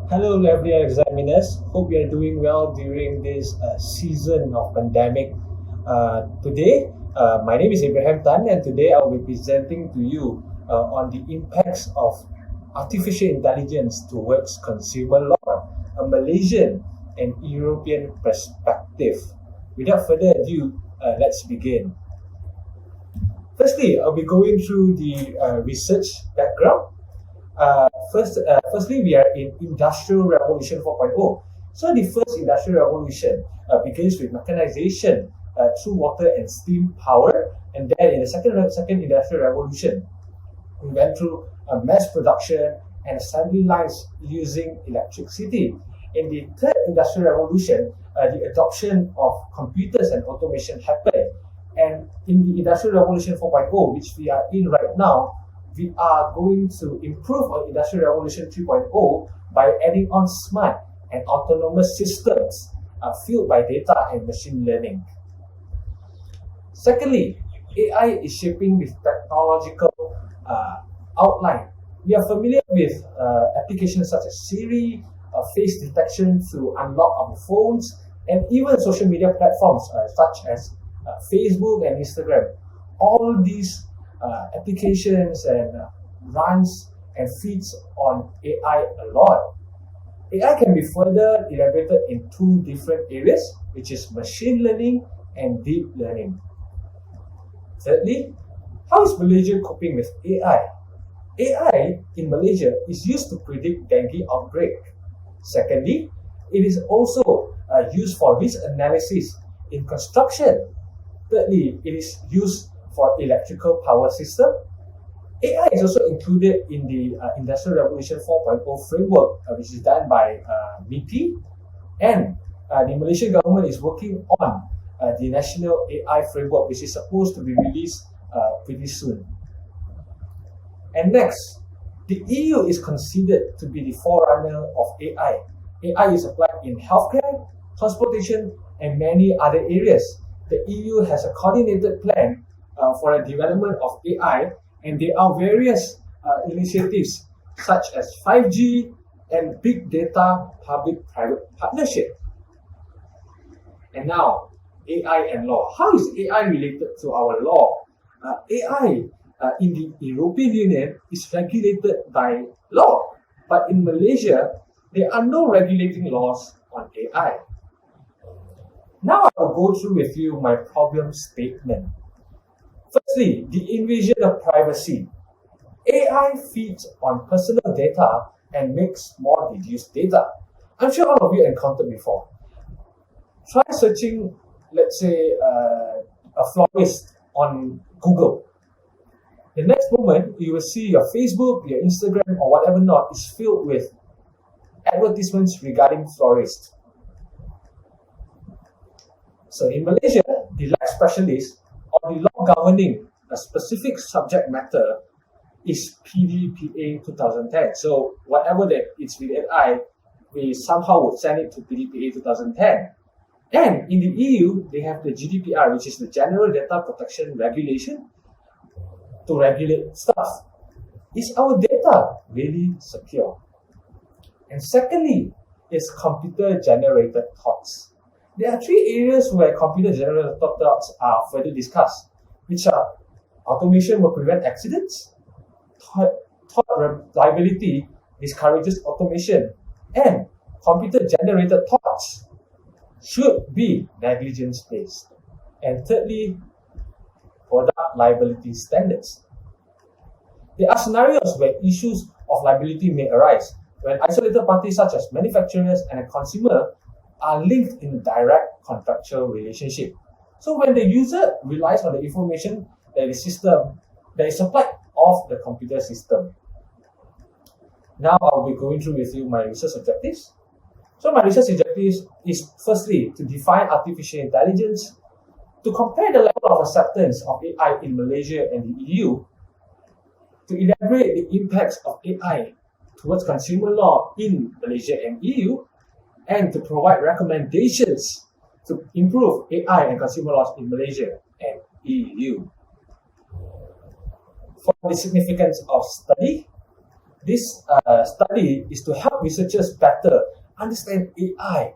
Hello, lovely examiners. Hope you are doing well during this season of pandemic. Today, my name is Abraham Tan, and today I will be presenting to you on the impacts of artificial intelligence towards consumer law, a Malaysian and European perspective. Without further ado, let's begin. Firstly, I'll be going through the research background. Firstly, we are in Industrial Revolution 4.0. So the first Industrial Revolution begins with mechanization through water and steam power, and then in the second Industrial Revolution, we went through mass production and assembly lines using electricity. In the third Industrial Revolution, the adoption of computers and automation happened. And in the Industrial Revolution 4.0, which we are in right now, we are going to improve on Industrial Revolution 3.0 by adding on smart and autonomous systems fueled by data and machine learning. Secondly, AI is shaping the technological outline. We are familiar with applications such as Siri, face detection to unlock our phones, and even social media platforms such as Facebook and Instagram. All these applications and runs and feeds on AI a lot. AI can be further elaborated in two different areas, which is machine learning and deep learning. Thirdly, how is Malaysia coping with AI? AI in Malaysia is used to predict dengue outbreak. Secondly, it is also used for risk analysis in construction. Thirdly, it is used for electrical power system. AI is also included in the Industrial Revolution 4.0 framework, which is done by MIPI, and the Malaysian government is working on the National AI Framework, which is supposed to be released pretty soon. And next, the EU is considered to be the forerunner of AI. AI is applied in healthcare, transportation, and many other areas. The EU has a coordinated plan for the development of AI, and there are various initiatives such as 5G and big data public-private partnership. And now, AI and law. How is AI related to our law? AI in the European Union is regulated by law, but in Malaysia, there are no regulating laws on AI. Now I will go through with you my problem statement. Firstly, the invasion of privacy. AI feeds on personal data and makes more reduced data. I'm sure all of you encountered before. Try searching, let's say, a florist on Google. The next moment, you will see your Facebook, your Instagram, or whatever not is filled with advertisements regarding florists. So in Malaysia, the law specialist or the law governing a specific subject matter is PDPA 2010. So whatever that it's with AI, we somehow would send it to PDPA 2010. And in the EU, they have the GDPR, which is the General Data Protection Regulation, to regulate stuff. Is our data really secure? And secondly, is computer-generated thoughts. There are three areas where computer-generated thoughts are further discussed, which are automation will prevent accidents, thought reliability discourages automation, and computer-generated thoughts should be negligence-based. And thirdly, product liability standards. There are scenarios where issues of liability may arise when isolated parties such as manufacturers and a consumer are linked in a direct contractual relationship. So when the user relies on the information that is supplied off the computer system. Now I'll be going through with you my research objectives. So my research objectives is firstly to define artificial intelligence, to compare the level of acceptance of AI in Malaysia and the EU, to elaborate the impacts of AI towards consumer law in Malaysia and EU, and to provide recommendations to improve AI and consumer laws in Malaysia and EU. For the significance of study, This study is to help researchers better understand AI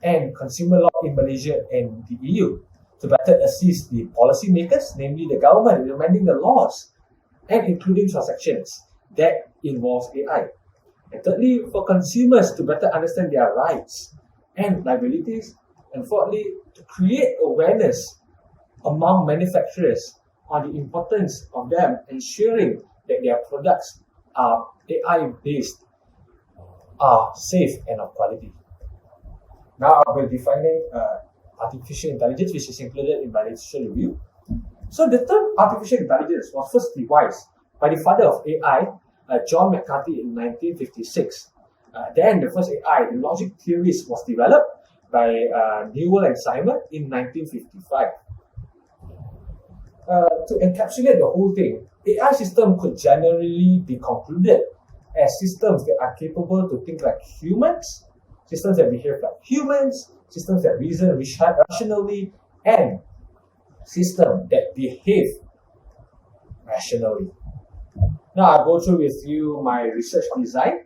and consumer law in Malaysia and the EU, to better assist the policymakers, namely the government, in amending the laws and including transactions that involves AI. And thirdly, for consumers to better understand their rights and liabilities. And fourthly, to create awareness among manufacturers on the importance of them ensuring that their products are AI-based, are safe and of quality. Now I'll be defining artificial intelligence, which is included in my literature review. So the term artificial intelligence was first devised by the father of AI, John McCarthy, in 1956. Then the first AI, the logic theories, was developed by Newell and Simon in 1955. To encapsulate the whole thing, AI system could generally be concluded as systems that are capable to think like humans, systems that behave like humans, systems that reason rationally, and systems that behave rationally. Now I'll go through with you my research design.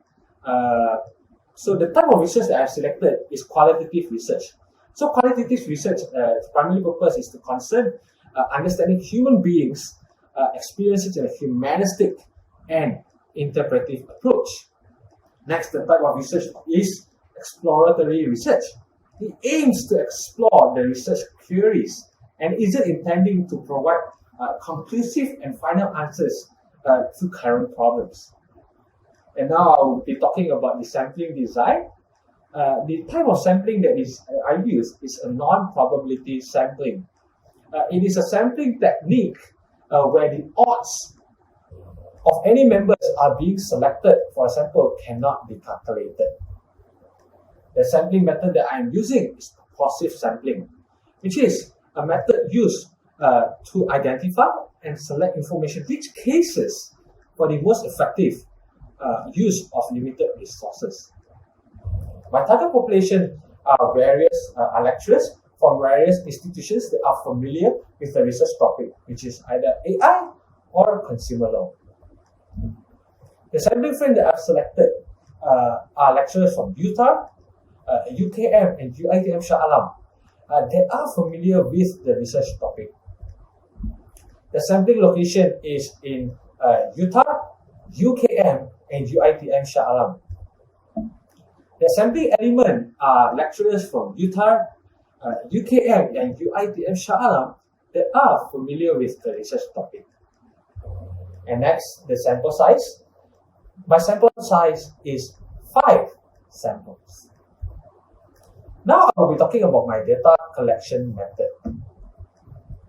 So the type of research that I've selected is qualitative research. So qualitative research, its primary purpose is to concern understanding human beings' experiences in a humanistic and interpretive approach. Next, the type of research is exploratory research. It aims to explore the research queries and isn't intending to provide conclusive and final answers to current problems. And now I'll be talking about the sampling design. The type of sampling that I use is a non-probability sampling. It is a sampling technique where the odds of any members are being selected for a sample cannot be calculated. The sampling method that I am using is purposive sampling, which is a method used to identify and select information rich cases for the most effective use of limited resources. My target population are lecturers from various institutions that are familiar with the research topic, which is either AI or consumer law. The sampling frame that I've selected are lecturers from Utah, UKM, and UITM Shah Alam that are familiar with the research topic. The sampling location is in Utah, UKM, and UITM Shah Alam. The sampling element are lecturers from Utah, UKM, and UITM Shah Alam that are familiar with the research topic. And next, the sample size. My sample size is 5 samples. Now I will be talking about my data collection method.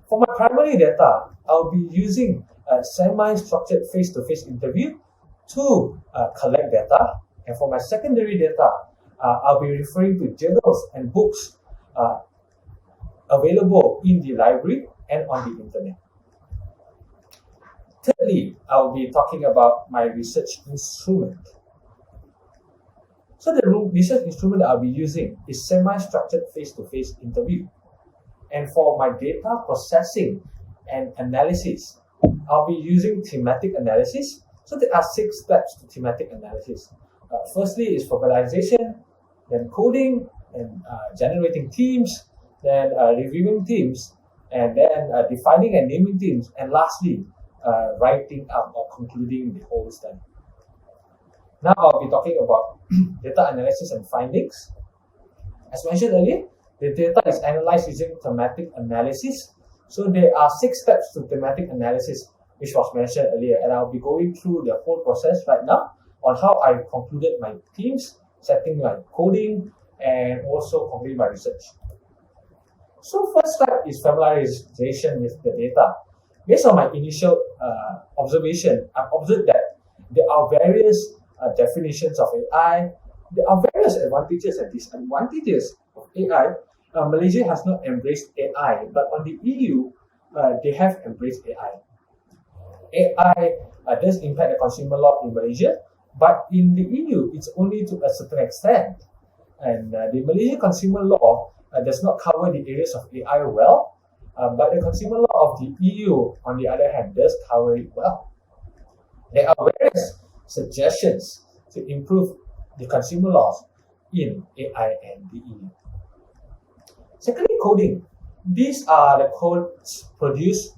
For my primary data, I'll be using a semi-structured face-to-face interview to collect data. And for my secondary data, I'll be referring to journals and books available in the library and on the internet. Thirdly, I'll be talking about my research instrument. So the research instrument that I'll be using is semi-structured face-to-face interview. And for my data processing and analysis, I'll be using thematic analysis. So there are 6 steps to thematic analysis. Firstly is verbalization, then coding, and generating themes, then reviewing themes, and then defining and naming themes, and lastly, writing up or concluding the whole study. Now I'll be talking about data analysis and findings. As mentioned earlier, the data is analyzed using thematic analysis. So there are 6 steps to thematic analysis, which was mentioned earlier, and I'll be going through the whole process right now on how I concluded my themes, setting my coding, and also concluding my research. So first step is familiarization with the data. Based on my initial observation, I've observed that there are various definitions of AI. There are various advantages and disadvantages of AI. Malaysia has not embraced AI, but on the EU, they have embraced AI. AI does impact the consumer law in Malaysia, but in the EU, it's only to a certain extent. And the Malaysian consumer law does not cover the areas of AI well, but the consumer law of the EU, on the other hand, does cover it well. There are various suggestions to improve the consumer laws in AI and the EU. Secondly, coding. These are the codes produced,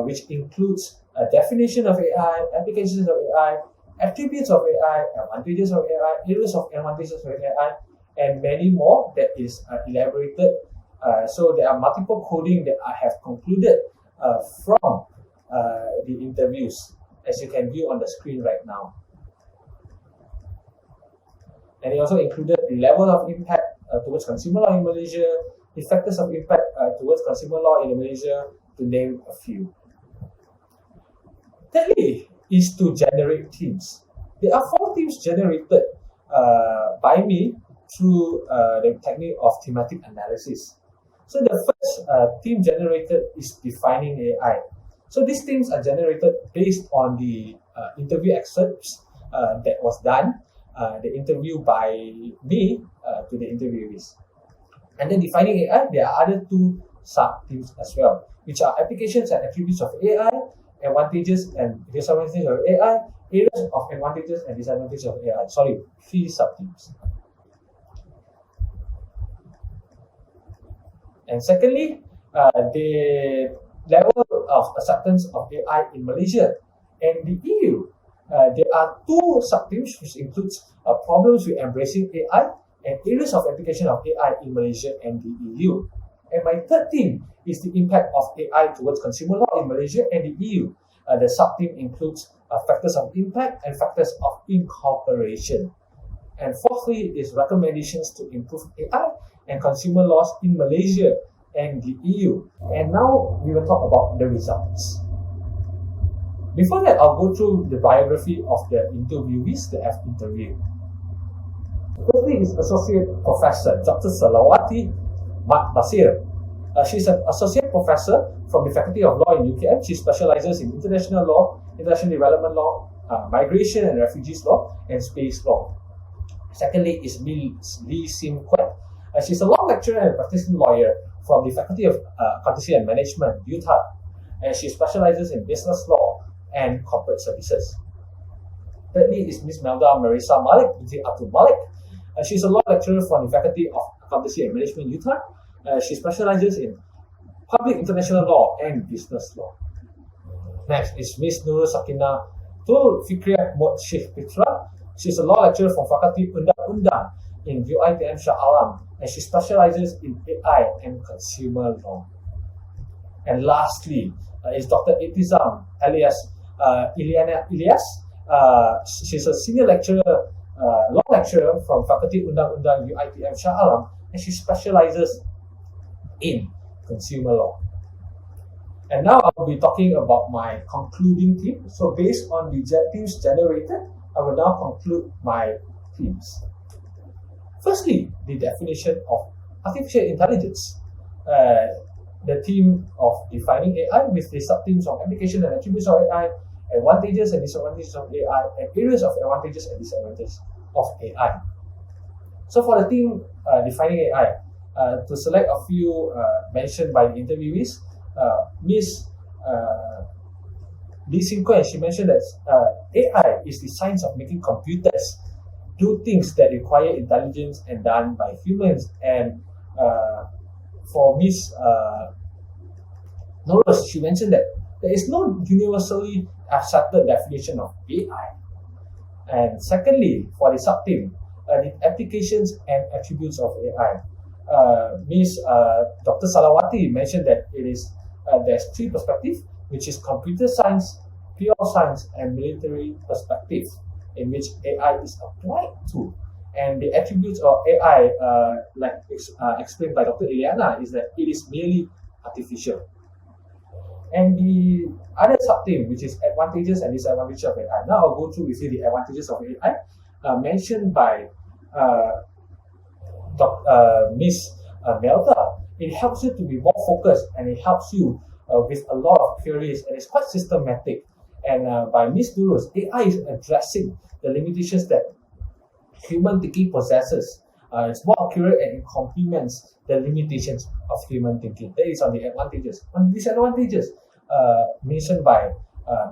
which includes a definition of AI, applications of AI, attributes of AI, advantages of AI, areas of advantages of AI, and many more that is elaborated. So there are multiple coding that I have concluded from the interviews, as you can view on the screen right now. And it also included the level of impact towards consumer law in Malaysia, the factors of impact towards consumer law in Malaysia, to name a few. Thirdly is to generate themes. There are 4 themes generated by me through the technique of thematic analysis. So the first theme generated is defining AI. So these themes are generated based on the interview excerpts that was done, the interview by me to the interviewees. And then defining AI, there are other 2 sub-themes as well, which are applications and attributes of AI, advantages and disadvantages of AI, areas of advantages and disadvantages of AI. Sorry, 3 sub-themes. And secondly, the level of acceptance of AI in Malaysia and the EU. There are 2 sub-themes which includes problems with embracing AI and areas of application of AI in Malaysia and the EU. And my third theme is the impact of AI towards consumer law in Malaysia and the EU. The sub-theme includes factors of impact and factors of incorporation. And fourthly is recommendations to improve AI and consumer laws in Malaysia and the EU. And now we will talk about the results. Before that, I'll go through the biography of the interviewees that I've interviewed. Firstly is Associate Professor Dr. Salawati Mat Basir. She's an Associate Professor from the Faculty of Law in UKM. She specializes in international law, international development law, migration and refugees law, and space law. Secondly is Ms. Lee Sim Kwek. She's a law lecturer and practicing lawyer from the Faculty of Accountancy and Management, UTAR, and she specializes in business law and corporate services. Thirdly is Ms. Melda Marisa Malik binti Atul Malik. She's a law lecturer from the Faculty of Accountancy and Management, UTAR. She specializes in public international law and business law. Next is Ms. Nurul Sakina Tul Fikriyah Mod Sheikh Fitra. She's a law lecturer from Faculty Undang-Undang in UiTM Shah Alam, and she specializes in AI and consumer law. And lastly is Dr. Itizam alias Iliana Ilyas. She's a senior lecturer, law lecturer from Faculty Undang-Undang UiTM Shah Alam, and she specializes in consumer law. And now I'll be talking about my concluding theme. So based on the themes generated, I will now conclude my themes. Firstly, the definition of artificial intelligence. The theme of defining AI with the sub-themes of application and attributes of AI, advantages and disadvantages of AI, and areas of advantages and disadvantages of AI. So for the theme defining AI, to select a few mentioned by the interviewees, Ms. Lee Sim Kwek, she mentioned that AI is the science of making computers do things that require intelligence and done by humans. And for Ms. Norris, she mentioned that there is no universally accepted definition of AI. And secondly, for the sub-theme, the applications and attributes of AI. Ms. Dr. Salawati mentioned that there's 3 perspectives, which is computer science, pure science, and military perspective, in which AI is applied to. And the attributes of AI, explained by Dr. Iliana, is that it is merely artificial. And the other sub-theme, which is advantages and disadvantages of AI. Now I'll go through with you the advantages of AI, mentioned by Ms. Melda. It helps you to be more focused, and it helps you with a lot of queries, and it's quite systematic. And by Ms. Duros, AI is addressing the limitations that human thinking possesses. It's more accurate and it complements the limitations of human thinking. That is on the advantages. On the disadvantages, mentioned by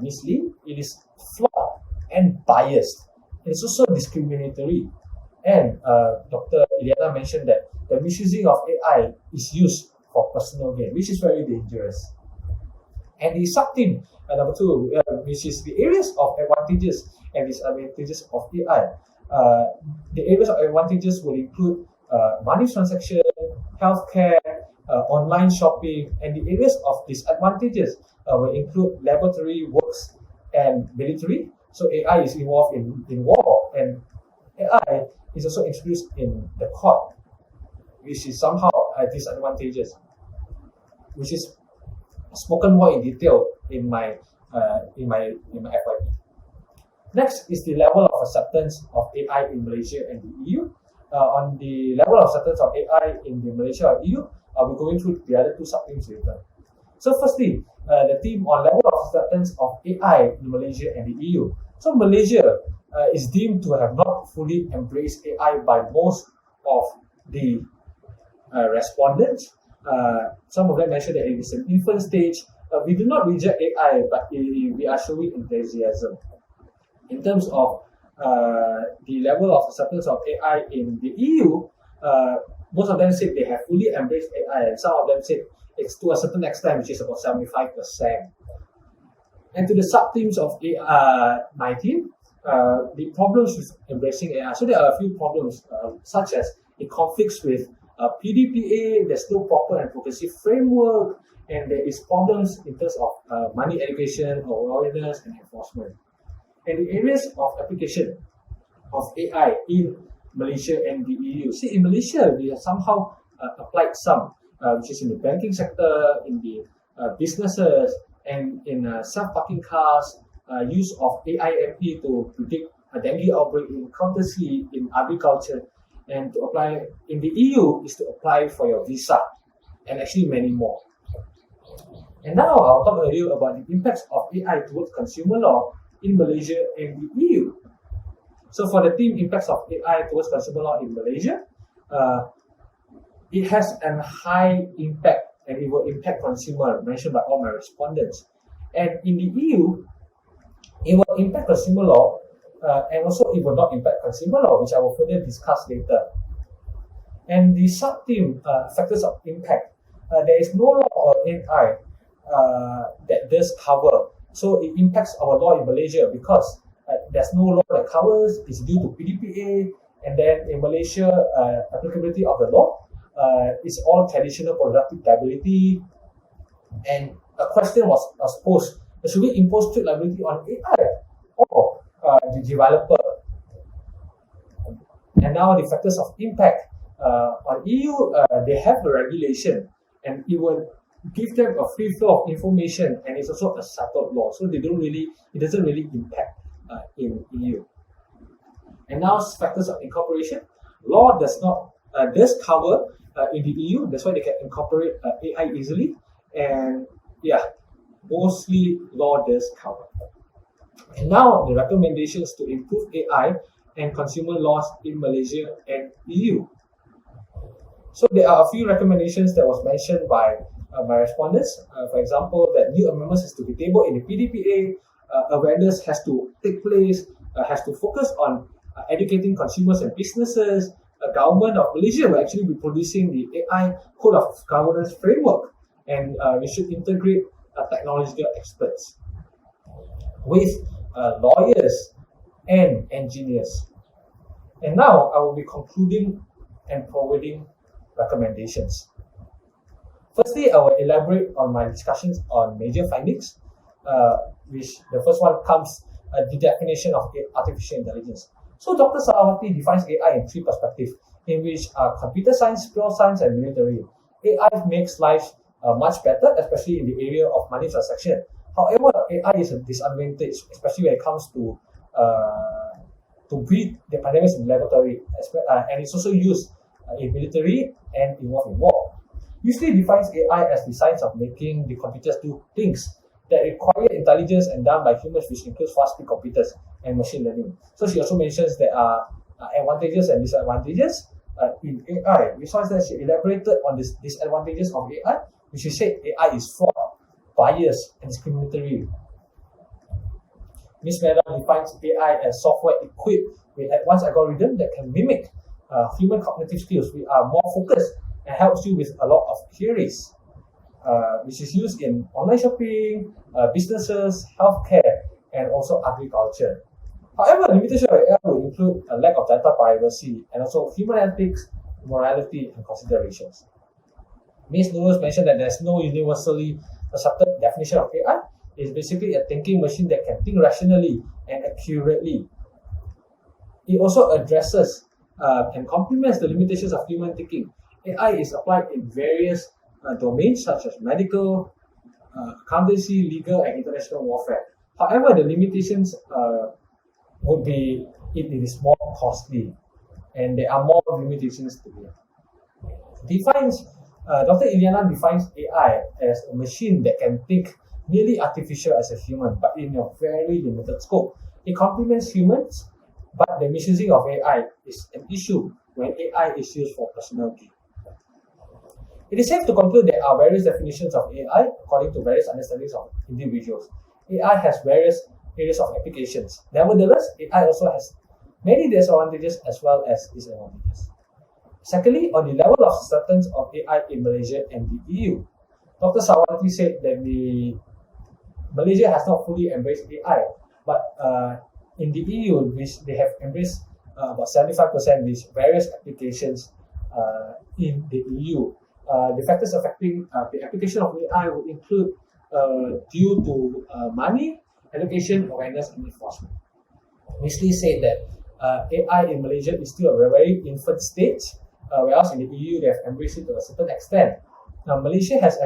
Ms. Lee, it is flawed and biased. It's also discriminatory. And Dr. Ilyana mentioned that the misusing of AI is used for personal gain, which is very dangerous. And the sub-theme, number 2, which is the areas of advantages and disadvantages of AI. The areas of advantages will include money transaction, healthcare, online shopping, and the areas of disadvantages will include laboratory works and military. So AI is involved in war, and AI is also introduced in the court, which is somehow disadvantageous, which is spoken more in detail in my FYP. Next is the level of acceptance of AI in Malaysia and the EU. On the level of acceptance of AI in the Malaysia or EU, I'll be going through the other two sub-themes later. So firstly, the theme on level of acceptance of AI in Malaysia and the EU. So Malaysia is deemed to have not fully embraced AI by most of the respondents. Some of them mentioned that it is an infant stage. We do not reject AI, but we are showing enthusiasm. In terms of the level of acceptance of AI in the EU, most of them said they have fully embraced AI, and some of them said it's to a certain extent, which is about 75%. And to the sub-themes of AI 19, the problems with embracing AI. So there are a few problems, such as it conflicts with PDPA, there's no proper advocacy framework, and there is problems in terms of money education or awareness and enforcement. And the areas of application of AI in Malaysia and the EU. See, in Malaysia, we have somehow applied some, which is in the banking sector, in the businesses, and in self-parking cars, use of AIMP to predict a dengue outbreak in courtesy in agriculture, and to apply in the EU is to apply for your visa, and actually many more. And now I'll talk to you about the impacts of AI towards consumer law in Malaysia and the EU. So for the theme impacts of AI towards consumer law in Malaysia, it has a high impact, and it will impact consumer, mentioned by all my respondents. And in the EU, it will impact consumer law, and also it will not impact consumer law, which I will further discuss later. And the sub-theme, factors of impact, there is no law or AI that does cover. So it impacts our law in Malaysia because there's no law that covers, it's due to PDPA, and then in Malaysia, applicability of the law is all traditional productive liability. And a question was posed, should we impose strict liability on AI or the developer? And now the factors of impact on EU, they have a regulation, and it will give them a free flow of information, and it's also a settled law, so it doesn't really impact in EU. And now factors of incorporation. Law does cover in the EU, that's why they can incorporate AI easily, and mostly law does cover. And now the recommendations to improve AI and consumer laws in Malaysia and EU. So there are a few recommendations that was mentioned by my respondents. For example, that new amendments is to be tabled in the PDPA, awareness has to take place, has to focus on educating consumers and businesses. Government of Malaysia will actually be producing the AI Code of Governance framework, and we should integrate technological experts with lawyers and engineers. And now I will be concluding and providing recommendations. Firstly, I will elaborate on my discussions on major findings, which the first one comes the definition of artificial intelligence. So Dr. Salawati defines AI in three perspectives, in which are computer science, pure science, and military. AI makes life much better, especially in the area of money transaction. However, AI is a disadvantage, especially when it comes to breed the pandemics in the laboratory, and it's also used in military and involved in war. Usually defines AI as the science of making the computers do things that require intelligence and done by humans, which includes fast-speed computers and machine learning. So she also mentions there are advantages and disadvantages in AI. Besides that, she elaborated on the disadvantages of AI, which she said AI is flawed, biased, and discriminatory. Ms. Mehta defines AI as software equipped with advanced algorithms that can mimic human cognitive skills. We are more focused and helps you with a lot of queries, which is used in online shopping, businesses, healthcare, and also agriculture. However, limitation of AI will include a lack of data privacy and also human ethics, morality, and considerations. Ms. Nurul mentioned that there's no universally accepted definition of AI. It's basically a thinking machine that can think rationally and accurately. It also addresses and complements the limitations of human thinking. AI is applied in various domains such as medical, accountancy, legal, and international warfare. However, the limitations would be it is more costly, and there are more limitations to it. Dr. Iliana defines AI as a machine that can think nearly artificial as a human, but in a very limited scope. It complements humans, but the misusing of AI is an issue when AI is used for personal gain. It is safe to conclude there are various definitions of AI according to various understandings of individuals. AI has various areas of applications. Nevertheless, AI also has many disadvantages as well as disadvantages. Secondly, on the level of acceptance of AI in Malaysia and the EU, Dr. Sawati said that Malaysia has not fully embraced AI, but in the EU, which they have embraced about 75% with various applications in the EU. The factors affecting the application of AI will include due to money, education, awareness, and enforcement. Ms. Lee said that AI in Malaysia is still a very infant stage, whereas in the EU they have embraced it to a certain extent. Now, Malaysia has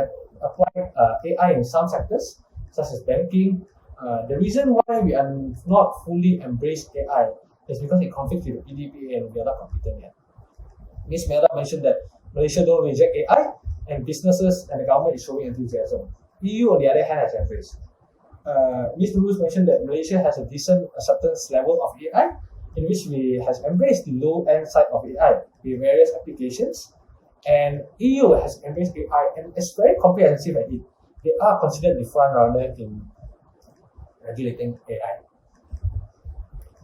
applied AI in some sectors, such as banking. The reason why we are not fully embraced AI is because it conflicts with the PDPA and we are not competent yet. Ms. Mehta mentioned that Malaysia don't reject AI, and businesses and the government is showing enthusiasm. EU, on the other hand, has embraced. Ms. Nurul mentioned that Malaysia has a decent acceptance level of AI, in which we has embraced the low-end side of AI with various applications, and EU has embraced AI and is very comprehensive at it. They are considered the front runner in regulating AI.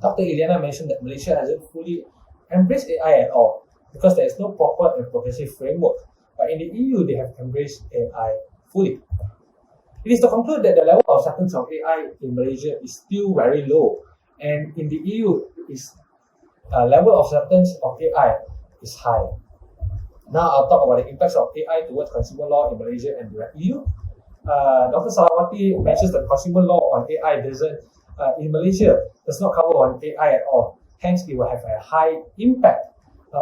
Dr. Iliana mentioned that Malaysia hasn't fully embraced AI at all because there is no proper and progressive framework. But in the EU, they have embraced AI fully. It is to conclude that the level of acceptance of AI in Malaysia is still very low, and in the EU, its level of acceptance of AI is high. Now I'll talk about the impacts of AI towards consumer law in Malaysia and the EU. Dr. Salawati mentions that consumer law on AI in Malaysia does not cover on AI at all. Hence, it will have a high impact.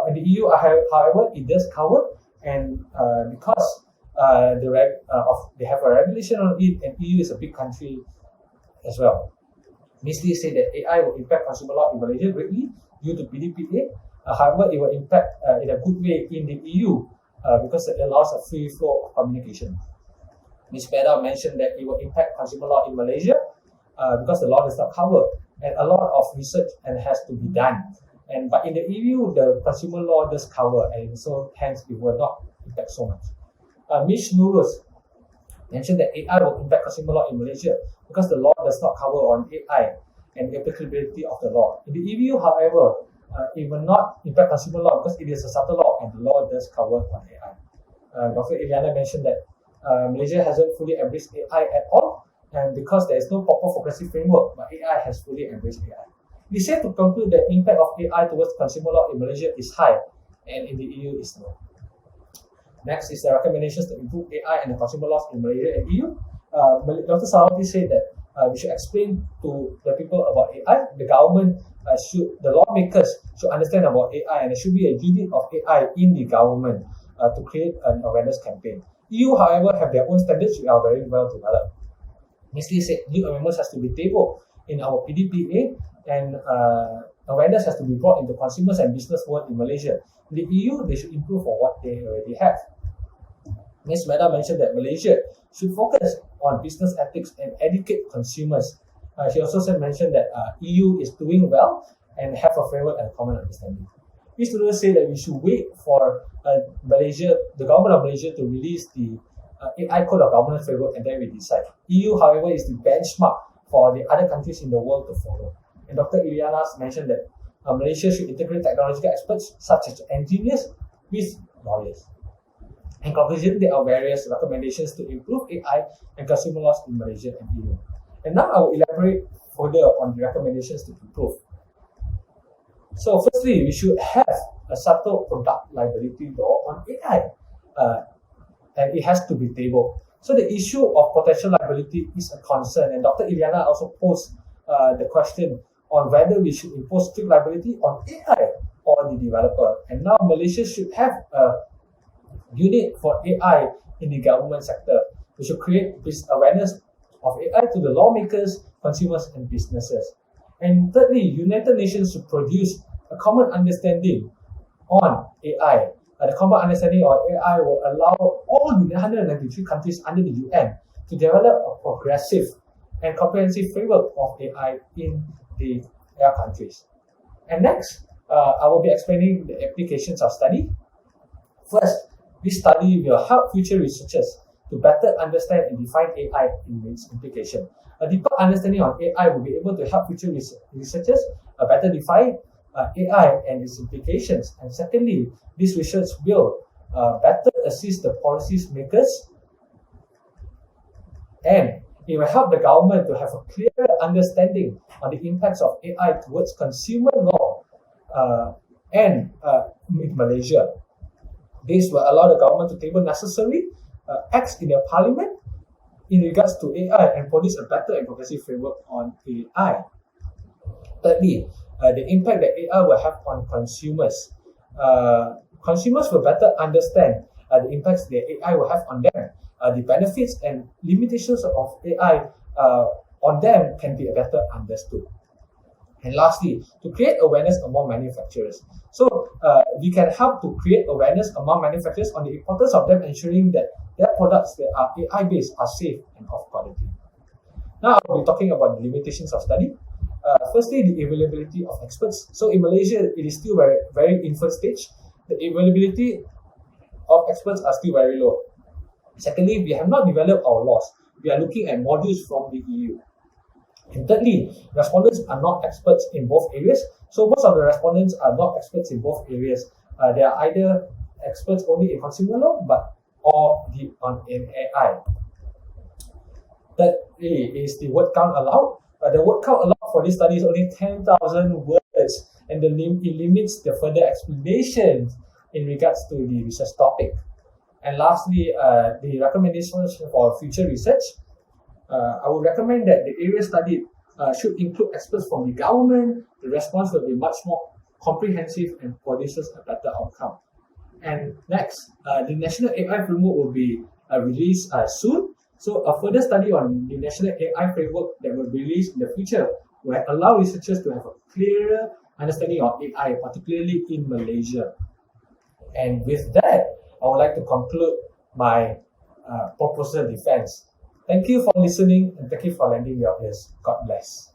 In the EU, however, it does cover, and because they have a regulation on it, and EU is a big country as well. Ms. Lee said that AI will impact consumer law in Malaysia greatly due to PDPA. However, it will impact in a good way in the EU because it allows a free flow of communication. Ms. Mehta mentioned that it will impact consumer law in Malaysia because the law does not cover, and a lot of research has to be done. But in the EU, the consumer law does cover, and so hence it will not impact so much. Ms. Nurul mentioned that AI will impact consumer law in Malaysia because the law does not cover on AI and the applicability of the law. In the EU, however, it will not impact consumer law because it is a subtle law and the law does cover on AI. Dr. Iliana mentioned that Malaysia hasn't fully embraced AI at all, and because there is no proper progressive framework, but AI has fully embraced AI. We said to conclude that the impact of AI towards consumer law in Malaysia is high, and in the EU is low. Next is the recommendations to improve AI and the consumer laws in Malaysia and EU. Dr. Sawati said that we should explain to the people about AI. The government the lawmakers should understand about AI, and there should be a unit of AI in the government to create an awareness campaign. EU, however, have their own standards which are very well developed. Ms. Lee said new amendments has to be tabled in our PDPA, and awareness has to be brought into consumers and business world in Malaysia. In the EU, they should improve on what they already have. Ms. Mehta mentioned that Malaysia should focus on business ethics and educate consumers. She also mentioned that EU is doing well and have a framework and a common understanding. Ms. Nurul said that we should wait for the government of Malaysia to release the AI Code of Governance framework, and then we decide. EU, however, is the benchmark for the other countries in the world to follow. And Dr. Ilianas mentioned that Malaysia should integrate technological experts such as engineers with lawyers. In conclusion, there are various recommendations to improve AI and consumer laws in Malaysia and EU. And now I will elaborate further on the recommendations to improve. So firstly, we should have a subtle product liability law on AI, and it has to be tabled. So the issue of potential liability is a concern, and Dr. Iliana also posed the question on whether we should impose strict liability on AI or the developer. And now Malaysia should have a unit for AI in the government sector. We should create this awareness of AI to the lawmakers, consumers, and businesses. And thirdly, United Nations should produce a common understanding on AI. The common understanding of AI will allow all the 193 countries under the UN to develop a progressive and comprehensive framework of AI in their countries. And next, I will be explaining the applications of study. First, this study will help future researchers to better understand and define AI in its implication. A deeper understanding on AI will be able to help future researchers better define AI and its implications. And secondly, this research will better assist the policy makers, and it will help the government to have a clearer understanding on the impacts of AI towards consumer law and in Malaysia. This will allow the government to table necessary acts in their parliament in regards to AI and produce a better and progressive framework on AI. Thirdly, the impact that AI will have on consumers. Consumers will better understand the impacts that AI will have on them. The benefits and limitations of AI on them can be better understood. And lastly, to create awareness among manufacturers. So we can help to create awareness among manufacturers on the importance of them ensuring that their products that are AI-based are safe and of quality. Now I'll be talking about the limitations of study. Firstly, the availability of experts. So in Malaysia, it is still very infant stage. The availability of experts are still very low. Secondly, we have not developed our laws. We are looking at modules from the EU. And thirdly, respondents are not experts in both areas. So most of the respondents are not experts in both areas. They are either experts only in consumer law, or in AI. Thirdly is the word count allowed. The word count allowed for this study is only 10,000 words, and it limits the further explanations in regards to the research topic. And lastly, the recommendations for future research. I would recommend that the area studied should include experts from the government. The response will be much more comprehensive and produces a better outcome. And next, the National AI Framework will be released soon. So a further study on the National AI Framework that will be released in the future will allow researchers to have a clearer understanding of AI, particularly in Malaysia. And with that, I would like to conclude my proposal defense. Thank you for listening, and thank you for lending your ears. God bless.